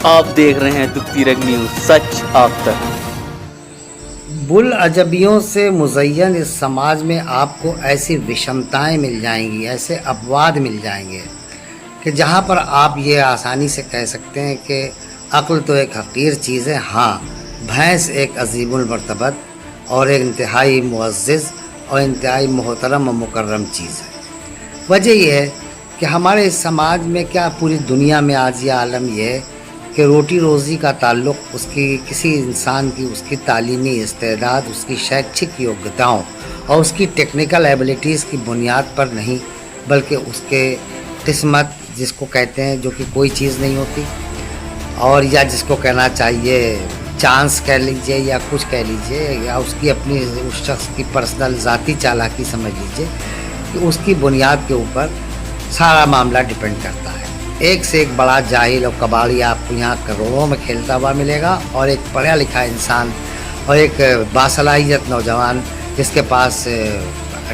आप देख रहे हैं दुखती रंग न्यूज, सच आप तक। बुल अजबियों से मुज़य्यन इस समाज में आपको ऐसी विषमताएं मिल जाएंगी, ऐसे अपवाद मिल जाएंगे कि जहां पर आप ये आसानी से कह सकते हैं कि अक्ल तो एक हकीर चीज़ है, हाँ भैंस एक अजीमुल मर्तबत और एक इंतहाई मुअज़्ज़िज़ और इंतहाई मोहतरम और मुकर्रम चीज़ है। वजह यह है कि हमारे इस समाज में, क्या पूरी दुनिया में आज ये आलम यह है कि रोटी रोज़ी का ताल्लुक़ उसकी किसी इंसान की उसकी तालीमी इस्तेदाद, उसकी शैक्षिक योग्यताओं और उसकी टेक्निकल एबिलिटीज़ की बुनियाद पर नहीं, बल्कि उसके किस्मत जिसको कहते हैं, जो कि कोई चीज़ नहीं होती, और या जिसको कहना चाहिए चांस कह लीजिए या कुछ कह लीजिए, या उसकी अपनी उस शख्स की पर्सनल ज़ाती चालाकी समझ लीजिए, कि उसकी बुनियाद के ऊपर सारा मामला डिपेंड करता है। एक से एक बड़ा जाहिल और कबाड़ी आपको यहाँ करोड़ों में खेलता हुआ मिलेगा, और एक पढ़ा लिखा इंसान और एक बासलाहियत नौजवान जिसके पास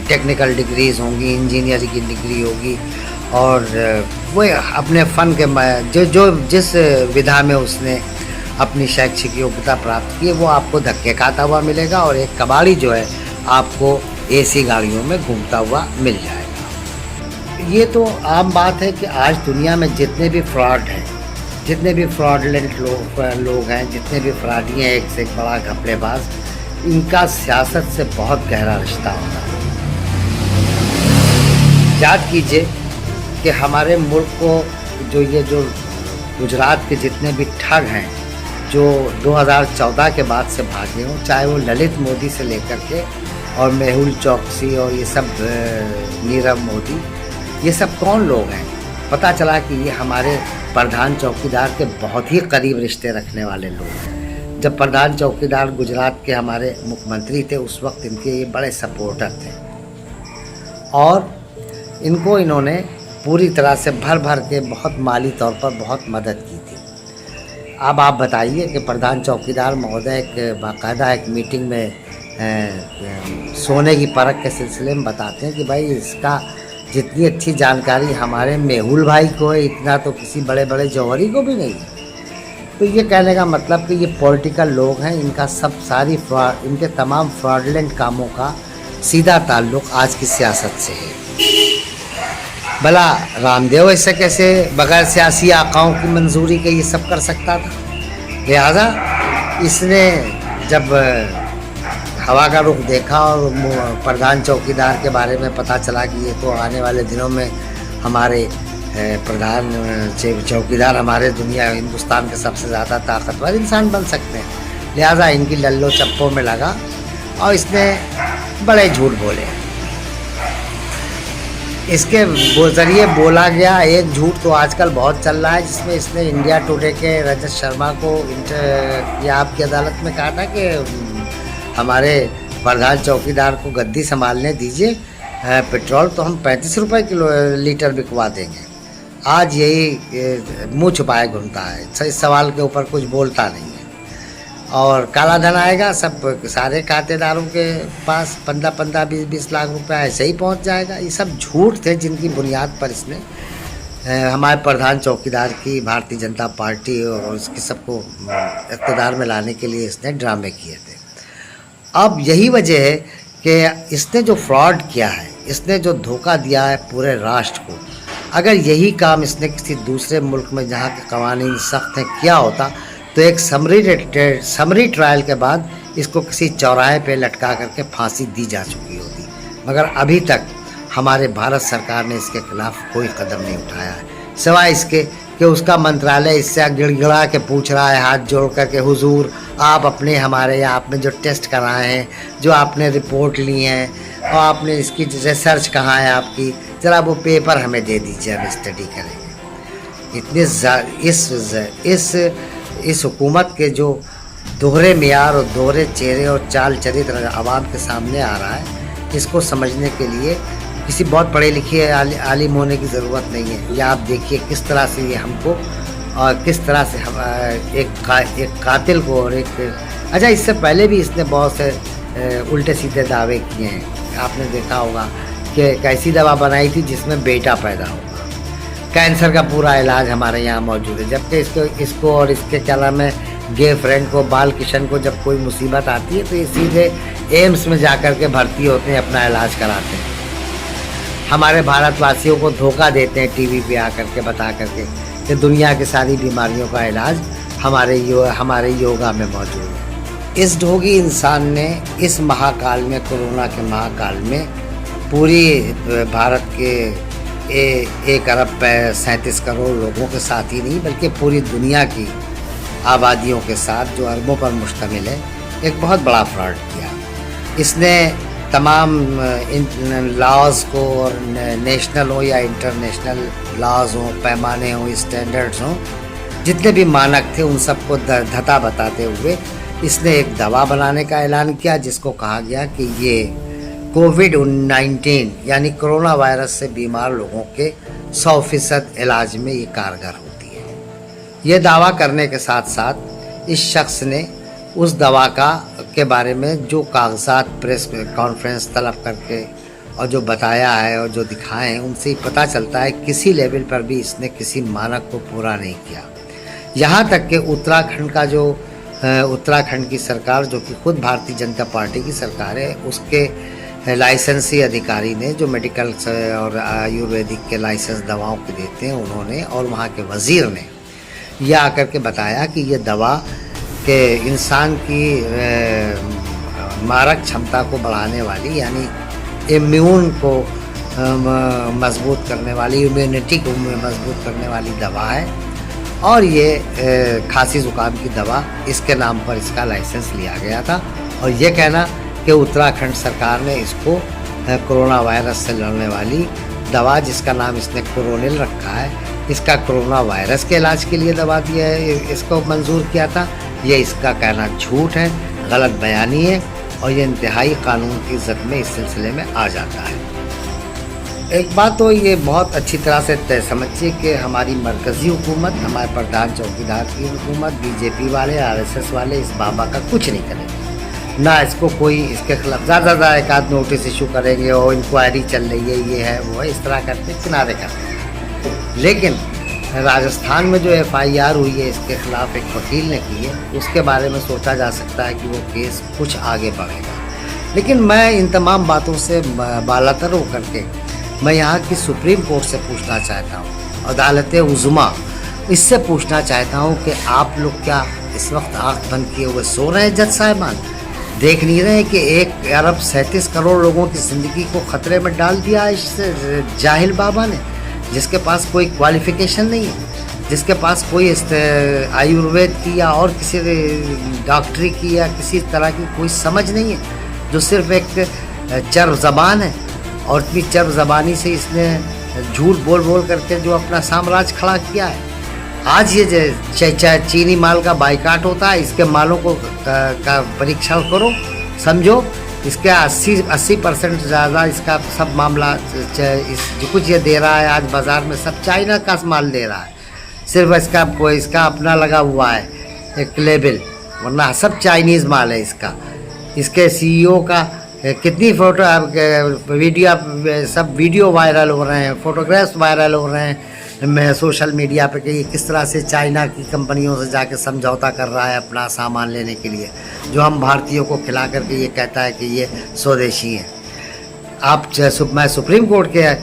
टेक्निकल डिग्रीज़ होंगी, इंजीनियरिंग की डिग्री होगी, और वो अपने फ़न के जिस विधा में उसने अपनी शैक्षिक योग्यता प्राप्त की है, वो आपको धक्के खाता हुआ मिलेगा, और एक कबाड़ी जो है आपको एसी गाड़ियों में घूमता हुआ मिल जाएगा। ये तो आम बात है कि आज दुनिया में जितने भी फ्रॉड हैं, जितने भी फ्रॉडलेंट लोग हैं, जितने भी फ्रॉडी हैं, एक से एक बड़ा घपलेबाज, इनका सियासत से बहुत गहरा रिश्ता होता है। याद कीजिए कि हमारे मुल्क को जो गुजरात के जितने भी ठग हैं जो 2014 के बाद से भागे हों, चाहे वो ललित मोदी से लेकर के और मेहुल चौकसी और ये सब नीरव मोदी, ये सब कौन लोग हैं? पता चला कि ये हमारे प्रधान चौकीदार के बहुत ही करीब रिश्ते रखने वाले लोग हैं। जब प्रधान चौकीदार गुजरात के हमारे मुख्यमंत्री थे, उस वक्त इनके ये बड़े सपोर्टर थे, और इनको इन्होंने पूरी तरह से भर भर के बहुत माली तौर पर बहुत मदद की थी। अब आप बताइए कि प्रधान चौकीदार महोदय एक बाकायदा एक मीटिंग में सोने की परख के सिलसिले में बताते हैं कि भाई इसका जितनी अच्छी जानकारी हमारे मेहुल भाई को है, इतना तो किसी बड़े बड़े जौहरी को भी नहीं है। तो ये कहने का मतलब कि ये पॉलिटिकल लोग हैं, इनका सब सारी इनके तमाम फ्रॉडलेंट कामों का सीधा ताल्लुक़ आज की सियासत से है। भला रामदेव ऐसे कैसे बगैर सियासी आकाओं की मंजूरी के ये सब कर सकता था? लिहाजा इसने जब हवा का रुख देखा और प्रधान चौकीदार के बारे में पता चला कि ये तो आने वाले दिनों में हमारे प्रधान चौकीदार हमारे हिंदुस्तान के सबसे ज़्यादा ताकतवर इंसान बन सकते हैं, लिहाजा इनकी लल्लो चप्पों में लगा और इसने बड़े झूठ बोले। इसके ज़रिए बोला गया एक झूठ तो आजकल बहुत चल रहा है, जिसमें इसने इंडिया टुडे के रजत शर्मा को या आपकी अदालत में कहा था कि हमारे प्रधान चौकीदार को गद्दी संभालने दीजिए, पेट्रोल तो हम 35 रुपये लीटर बिकवा देंगे। आज यही मुँह छुपाए घूमता है, इस सवाल के ऊपर कुछ बोलता नहीं है, और काला धन आएगा सब सारे खातेदारों के पास 15-15, 20-20 लाख रुपए ऐसे ही पहुंच जाएगा। ये सब झूठ थे जिनकी बुनियाद पर इसने हमारे प्रधान चौकीदार की भारतीय जनता पार्टी और उसकी सबको इक़्तिदार में लाने के लिए इसने ड्रामे किए थे। अब यही वजह है कि इसने जो फ्रॉड किया है, इसने जो धोखा दिया है पूरे राष्ट्र को, अगर यही काम इसने किसी दूसरे मुल्क में जहाँ के कवानीन सख्त हैं किया होता, तो एक समरी ट्रायल के बाद इसको किसी चौराहे पे लटका करके फांसी दी जा चुकी होती। मगर अभी तक हमारे भारत सरकार ने इसके खिलाफ कोई कदम नहीं उठाया है, सिवाय इसके कि उसका मंत्रालय इससे गिड़गिड़ा के पूछ रहा है हाथ जोड़ कर के, हुजूर आप अपने हमारे यहाँ आपने जो टेस्ट कराए हैं, जो आपने रिपोर्ट ली हैं, और आपने इसकी रिसर्च कहाँ है आपकी, ज़रा वो पेपर हमें दे दीजिए, हम स्टडी करेंगे। इतने इस हुकूमत के जो दोहरे मियार और दोहरे चेहरे और चाल चरित्र आवाम के सामने आ रहा है, इसको समझने के लिए किसी बहुत पढ़े लिखे आलिम होने की ज़रूरत नहीं है। या आप देखिए किस तरह से ये हमको और किस तरह से हम एक कातिल को और अच्छा, इससे पहले भी इसने बहुत से उल्टे सीधे दावे किए हैं। आपने देखा होगा कि एक ऐसी दवा बनाई थी जिसमें बेटा पैदा होगा, कैंसर का पूरा इलाज हमारे यहाँ मौजूद है। जबकि इसको और इसके क्या नाम है गे फ्रेंड को, बाल किशन को जब कोई मुसीबत आती है तो ये सीधे एम्स में जाकर के भर्ती होते हैं, अपना इलाज कराते हैं। हमारे भारतवासियों को धोखा देते हैं टीवी पे आकर के बता करके कि दुनिया की सारी बीमारियों का इलाज हमारे योगा में मौजूद है। इस ढोंगी इंसान ने इस महाकाल में, कोरोना के महाकाल में, पूरी भारत के 1 अरब 37 करोड़ लोगों के साथ ही नहीं बल्कि पूरी दुनिया की आबादियों के साथ जो अरबों पर मुश्तमिल है, एक बहुत बड़ा फ्रॉड किया। इसने तमाम लॉज को, और नेशनल हो या इंटरनेशनल लॉज हो, पैमाने हो, स्टैंडर्ड्स हो, जितने भी मानक थे उन सबको धता बताते हुए इसने एक दवा बनाने का ऐलान किया, जिसको कहा गया कि ये कोविड-19 यानी कोरोना वायरस से बीमार लोगों के 100% इलाज में ये कारगर होती है। ये दावा करने के साथ साथ इस शख्स ने उस दवा के बारे में जो कागजात प्रेस कॉन्फ्रेंस तलब करके और जो बताया है और जो दिखाए हैं, उनसे पता चलता है किसी लेवल पर भी इसने किसी मानक को पूरा नहीं किया। यहाँ तक कि उत्तराखंड की सरकार, जो कि खुद भारतीय जनता पार्टी की सरकार है, उसके लाइसेंसी अधिकारी ने, जो मेडिकल और आयुर्वेदिक के लाइसेंस दवाओं के देते हैं, उन्होंने और वहाँ के वज़ीर ने यह आकर के बताया कि ये दवा के इंसान की मारक क्षमता को बढ़ाने वाली, यानी इम्यून को मजबूत करने वाली, इम्यूनिटी को मजबूत करने वाली दवा है। और ये खांसी ज़ुकाम की दवा, इसके नाम पर इसका लाइसेंस लिया गया था। और ये कहना कि उत्तराखंड सरकार ने इसको कोरोना वायरस से लड़ने वाली दवा, जिसका नाम इसने कोरोनिल रखा है, इसका कोरोना वायरस के इलाज के लिए दवा दिया है, इसको मंजूर किया था, ये इसका कहना झूठ है, गलत बयानी है और ये इंतहाई कानून की इज्जत में इस सिलसिले में आ जाता है। एक बात तो ये बहुत अच्छी तरह से तय समझिए कि हमारी मरकज़ी हुकूमत, हमारे प्रधान चौकीदार की हुकूमत, बीजेपी वाले, आरएसएस वाले इस बाबा का कुछ नहीं करेंगे। ना इसको कोई इसके खिलाफ ज़्यादा एक आध नोटिस इशू करेंगे और इंक्वायरी चल रही है, ये है वो है, इस तरह करके किनारे करते। लेकिन राजस्थान में जो FIR हुई है इसके खिलाफ एक वकील ने की है, उसके बारे में सोचा जा सकता है कि वो केस कुछ आगे बढ़ेगा। लेकिन मैं इन तमाम बातों से बालातर होकर के मैं यहाँ की सुप्रीम कोर्ट से पूछना चाहता हूँ, अदालत उज़्मा, इससे पूछना चाहता हूँ कि आप लोग क्या इस वक्त आँख बंद किए हुए सो रहे हैं? जज साहिबान देख नहीं रहे कि 1 अरब 37 करोड़ लोगों की ज़िंदगी को ख़तरे में डाल दिया है इस जाहिल बाबा ने, जिसके पास कोई क्वालिफ़िकेशन नहीं है, जिसके पास कोई आयुर्वेद की या और किसी डॉक्टरी की या किसी तरह की कोई समझ नहीं है, जो सिर्फ एक चर्ब ज़बान है। और इतनी चर्ब ज़बानी से इसने झूठ बोल बोल करके जो अपना साम्राज्य खड़ा किया है। आज ये चीनी माल का बाइकाट होता है, इसके मालों को का परीक्षण करो, समझो, इसके 80% ज़्यादा इसका सब मामला जो कुछ ये दे रहा है आज बाज़ार में सब चाइना का माल दे रहा है। सिर्फ इसका अपना लगा हुआ है एक लेबल, वरना सब चाइनीज़ माल है इसका। इसके CEO का कितनी फ़ोटो सब वीडियो वायरल हो रहे हैं, फ़ोटोग्राफ्स वायरल हो रहे हैं सोशल मीडिया पे कि किस तरह से चाइना की कंपनियों से जाके समझौता कर रहा है अपना सामान लेने के लिए, जो हम भारतीयों को खिला करके ये कहता है कि ये स्वदेशी हैं। मैं सुप्रीम कोर्ट के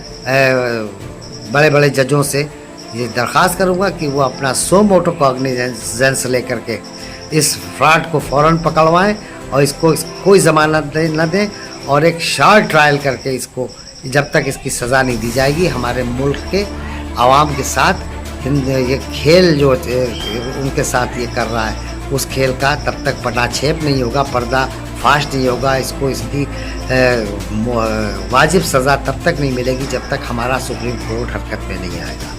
बड़े बड़े जजों से ये दरख्वास्त करूँगा कि वो अपना सो मोटो कॉग्निजेंस लेकर के इस फ्रॉड को फ़ौरन पकड़वाएं और इसको कोई ज़मानत न दें, और एक शॉर्ट ट्रायल करके इसको, जब तक इसकी सज़ा नहीं दी जाएगी, हमारे मुल्क के आवाम के साथ ये खेल जो उनके साथ ये कर रहा है, उस खेल का तब तक पटाक्षेप नहीं होगा, पर्दा फाश नहीं होगा, इसको इसकी वाजिब सज़ा तब तक नहीं मिलेगी जब तक हमारा सुप्रीम कोर्ट हरकत में नहीं आएगा।